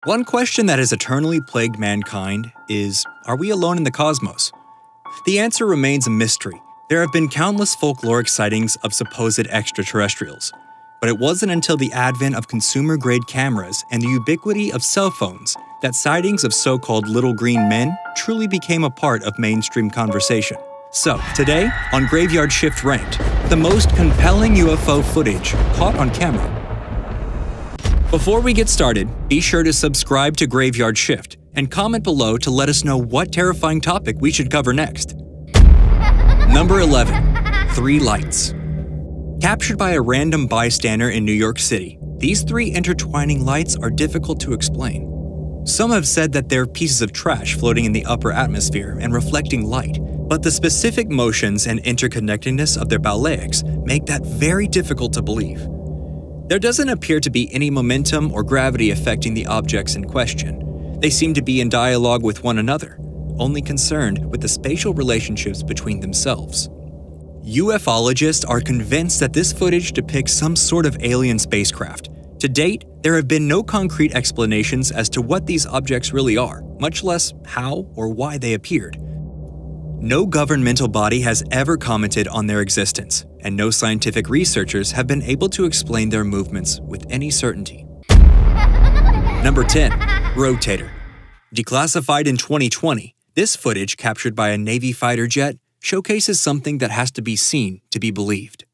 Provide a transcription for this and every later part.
One question that has eternally plagued mankind is, are we alone in the cosmos? The answer remains a mystery. There have been countless folkloric sightings of supposed extraterrestrials. But it wasn't until the advent of consumer-grade cameras and the ubiquity of cell phones that sightings of so-called little green men truly became a part of mainstream conversation. So, today, on Graveyard Shift Ranked, the most compelling UFO footage caught on camera. Before we get started, be sure to subscribe to Graveyard Shift and comment below to let us know what terrifying topic we should cover next. Number 11. 3 lights. Captured by a random bystander in New York City, these 3 intertwining lights are difficult to explain. Some have said that they're pieces of trash floating in the upper atmosphere and reflecting light, but the specific motions and interconnectedness of their ballaics make that very difficult to believe. There doesn't appear to be any momentum or gravity affecting the objects in question. They seem to be in dialogue with one another, only concerned with the spatial relationships between themselves. UFOlogists are convinced that this footage depicts some sort of alien spacecraft. To date, there have been no concrete explanations as to what these objects really are, much less how or why they appeared. No governmental body has ever commented on their existence, and no scientific researchers have been able to explain their movements with any certainty. Number 10. Rotator. Declassified in 2020, this footage captured by a Navy fighter jet showcases something that has to be seen to be believed.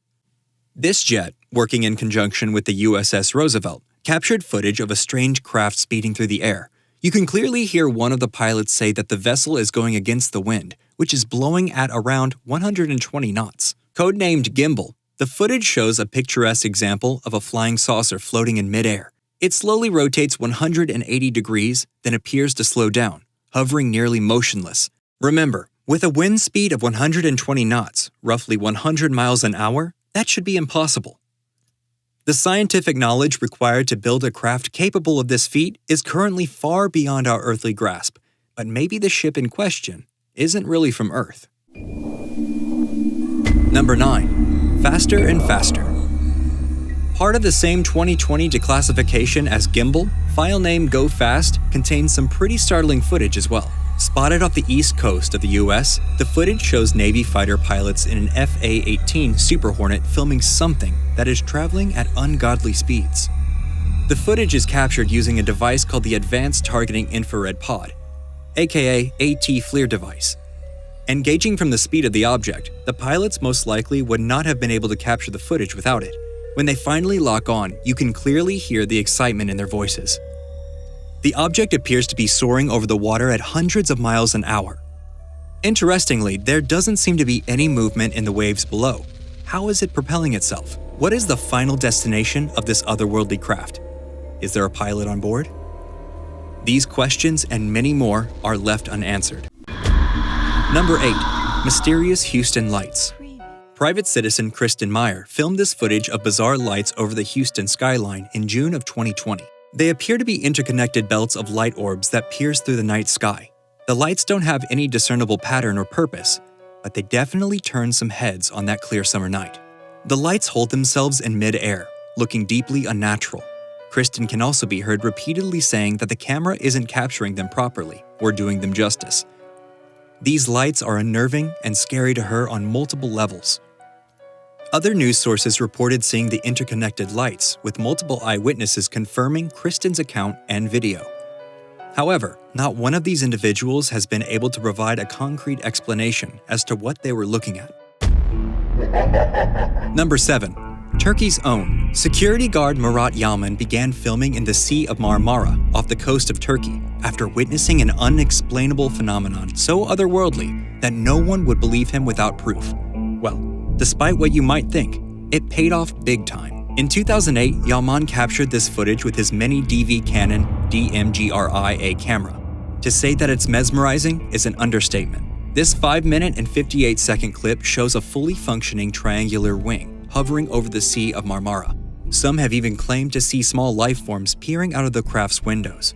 This jet, working in conjunction with the USS Roosevelt, captured footage of a strange craft speeding through the air. You can clearly hear one of the pilots say that the vessel is going against the wind, which is blowing at around 120 knots. Codenamed Gimbal, the footage shows a picturesque example of a flying saucer floating in midair. It slowly rotates 180 degrees, then appears to slow down, hovering nearly motionless. Remember, with a wind speed of 120 knots, roughly 100 miles an hour, that should be impossible. The scientific knowledge required to build a craft capable of this feat is currently far beyond our earthly grasp, but maybe the ship in question isn't really from Earth. Number 9. Faster and Faster. Part of the same 2020 declassification as Gimbal, file name Go Fast contains some pretty startling footage as well. Spotted off the east coast of the US, the footage shows Navy fighter pilots in an FA-18 Super Hornet filming something that is traveling at ungodly speeds. The footage is captured using a device called the Advanced Targeting Infrared Pod, aka AT FLIR device. Engaging from the speed of the object, the pilots most likely would not have been able to capture the footage without it. When they finally lock on, you can clearly hear the excitement in their voices. The object appears to be soaring over the water at hundreds of miles an hour. Interestingly, there doesn't seem to be any movement in the waves below. How is it propelling itself? What is the final destination of this otherworldly craft? Is there a pilot on board? These questions and many more are left unanswered. Number 8. Mysterious Houston Lights. Private citizen Kristen Meyer filmed this footage of bizarre lights over the Houston skyline in June of 2020. They appear to be interconnected belts of light orbs that pierce through the night sky. The lights don't have any discernible pattern or purpose, but they definitely turn some heads on that clear summer night. The lights hold themselves in mid-air, looking deeply unnatural. Kristen can also be heard repeatedly saying that the camera isn't capturing them properly or doing them justice. These lights are unnerving and scary to her on multiple levels. Other news sources reported seeing the interconnected lights, with multiple eyewitnesses confirming Kristen's account and video. However, not one of these individuals has been able to provide a concrete explanation as to what they were looking at. Number 7. Turkey's own. Security guard Murat Yalman began filming in the Sea of Marmara off the coast of Turkey after witnessing an unexplainable phenomenon so otherworldly that no one would believe him without proof. Well, despite what you might think, it paid off big time. In 2008, Yalman captured this footage with his mini DV Canon DMGRI-A camera. To say that it's mesmerizing is an understatement. This 5-minute and 58-second clip shows a fully functioning triangular wing hovering over the Sea of Marmara. Some have even claimed to see small life forms peering out of the craft's windows.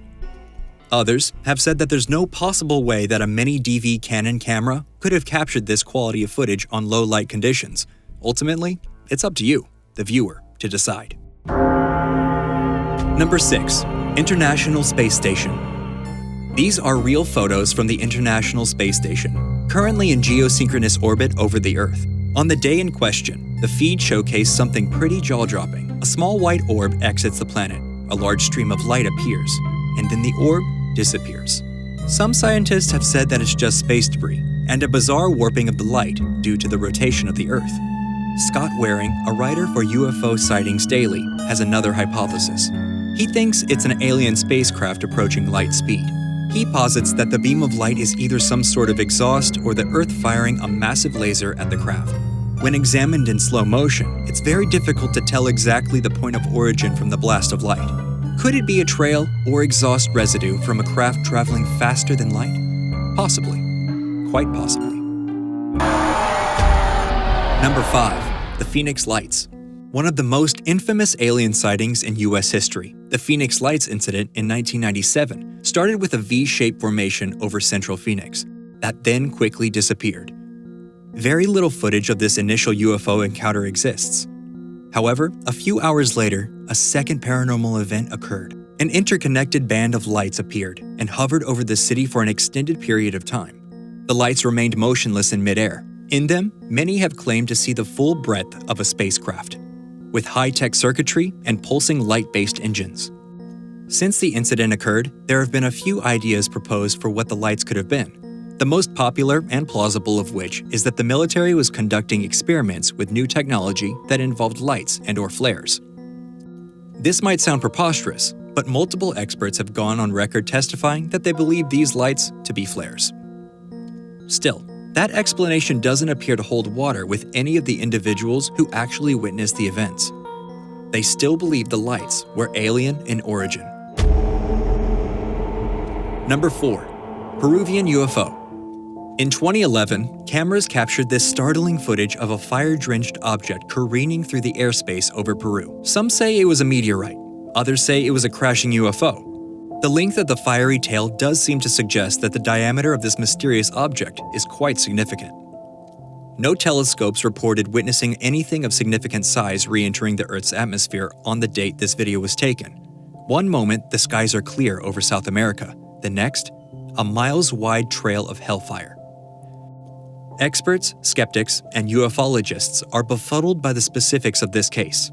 Others have said that there's no possible way that a mini DV Canon camera could have captured this quality of footage on low light conditions. Ultimately, it's up to you, the viewer, to decide. Number 6. International Space Station. These are real photos from the International Space Station, currently in geosynchronous orbit over the Earth. On the day in question, the feed showcased something pretty jaw-dropping. A small white orb exits the planet, a large stream of light appears, and then the orb disappears. Some scientists have said that it's just space debris and a bizarre warping of the light due to the rotation of the Earth. Scott Waring, a writer for UFO Sightings Daily, has another hypothesis. He thinks it's an alien spacecraft approaching light speed. He posits that the beam of light is either some sort of exhaust or the Earth firing a massive laser at the craft. When examined in slow motion, it's very difficult to tell exactly the point of origin from the blast of light. Could it be a trail or exhaust residue from a craft traveling faster than light? Possibly. Quite possibly. Number 5. The Phoenix Lights. One of the most infamous alien sightings in U.S. history, the Phoenix Lights incident in 1997 started with a V-shaped formation over central Phoenix that then quickly disappeared. Very little footage of this initial UFO encounter exists. However, a few hours later, a second paranormal event occurred. An interconnected band of lights appeared and hovered over the city for an extended period of time. The lights remained motionless in midair. In them, many have claimed to see the full breadth of a spacecraft, with high-tech circuitry and pulsing light-based engines. Since the incident occurred, there have been a few ideas proposed for what the lights could have been. The most popular and plausible of which is that the military was conducting experiments with new technology that involved lights and/or flares. This might sound preposterous, but multiple experts have gone on record testifying that they believe these lights to be flares. Still, that explanation doesn't appear to hold water with any of the individuals who actually witnessed the events. They still believe the lights were alien in origin. Number 4. Peruvian UFO. In 2011, cameras captured this startling footage of a fire-drenched object careening through the airspace over Peru. Some say it was a meteorite, others say it was a crashing UFO. The length of the fiery tail does seem to suggest that the diameter of this mysterious object is quite significant. No telescopes reported witnessing anything of significant size re-entering the Earth's atmosphere on the date this video was taken. One moment, the skies are clear over South America. The next, a miles-wide trail of hellfire. Experts, skeptics, and ufologists are befuddled by the specifics of this case.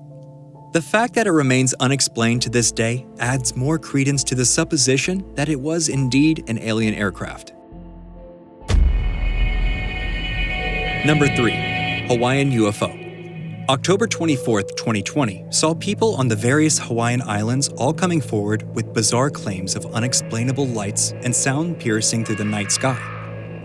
The fact that it remains unexplained to this day adds more credence to the supposition that it was indeed an alien aircraft. Number 3. Hawaiian UFO. October 24, 2020 saw people on the various Hawaiian islands all coming forward with bizarre claims of unexplainable lights and sound piercing through the night sky.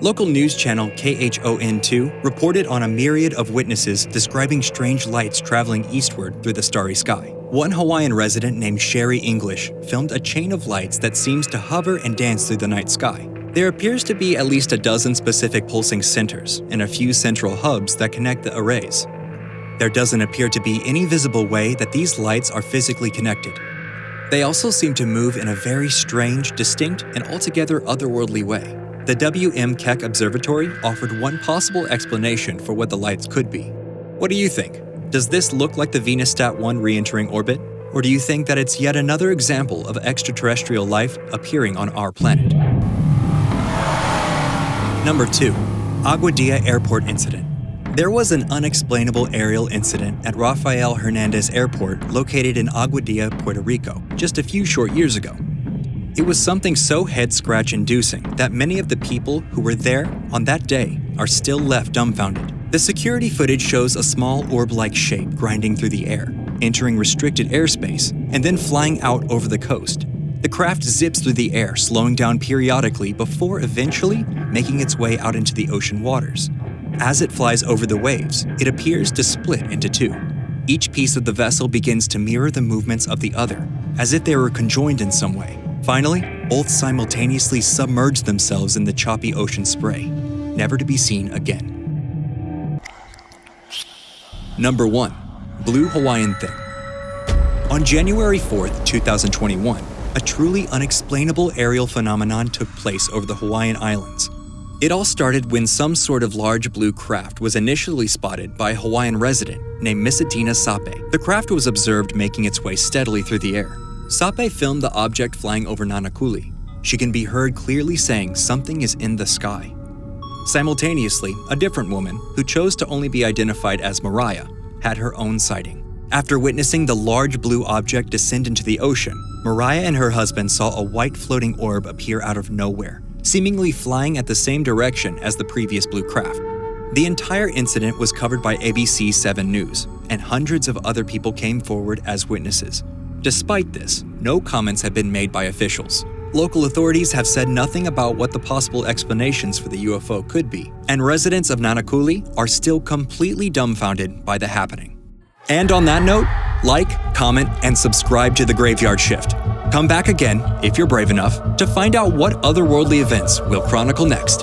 Local news channel KHON2 reported on a myriad of witnesses describing strange lights traveling eastward through the starry sky. One Hawaiian resident named Sherry English filmed a chain of lights that seems to hover and dance through the night sky. There appears to be at least a dozen specific pulsing centers and a few central hubs that connect the arrays. There doesn't appear to be any visible way that these lights are physically connected. They also seem to move in a very strange, distinct, and altogether otherworldly way. The W.M. Keck Observatory offered one possible explanation for what the lights could be. What do you think? Does this look like the Venus-Stat 1 re-entering orbit? Or do you think that it's yet another example of extraterrestrial life appearing on our planet? Number 2. Aguadilla Airport Incident. There was an unexplainable aerial incident at Rafael Hernandez Airport located in Aguadilla, Puerto Rico, just a few short years ago. It was something so head-scratch-inducing that many of the people who were there on that day are still left dumbfounded. The security footage shows a small orb-like shape grinding through the air, entering restricted airspace, and then flying out over the coast. The craft zips through the air, slowing down periodically before eventually making its way out into the ocean waters. As it flies over the waves, it appears to split into two. Each piece of the vessel begins to mirror the movements of the other, as if they were conjoined in some way. Finally, both simultaneously submerge themselves in the choppy ocean spray, never to be seen again. Number 1. Blue Hawaiian Thing. On January 4th, 2021, a truly unexplainable aerial phenomenon took place over the Hawaiian Islands. It all started when some sort of large blue craft was initially spotted by a Hawaiian resident named Misadina Sape. The craft was observed making its way steadily through the air. Sape filmed the object flying over Nanakuli. She can be heard clearly saying something is in the sky. Simultaneously, a different woman, who chose to only be identified as Mariah, had her own sighting. After witnessing the large blue object descend into the ocean, Mariah and her husband saw a white floating orb appear out of nowhere, seemingly flying at the same direction as the previous blue craft. The entire incident was covered by ABC 7 News, and hundreds of other people came forward as witnesses. Despite this, no comments have been made by officials. Local authorities have said nothing about what the possible explanations for the UFO could be, and residents of Nanakuli are still completely dumbfounded by the happening. And on that note, like, comment, and subscribe to The Graveyard Shift. Come back again, if you're brave enough, to find out what otherworldly events we'll chronicle next.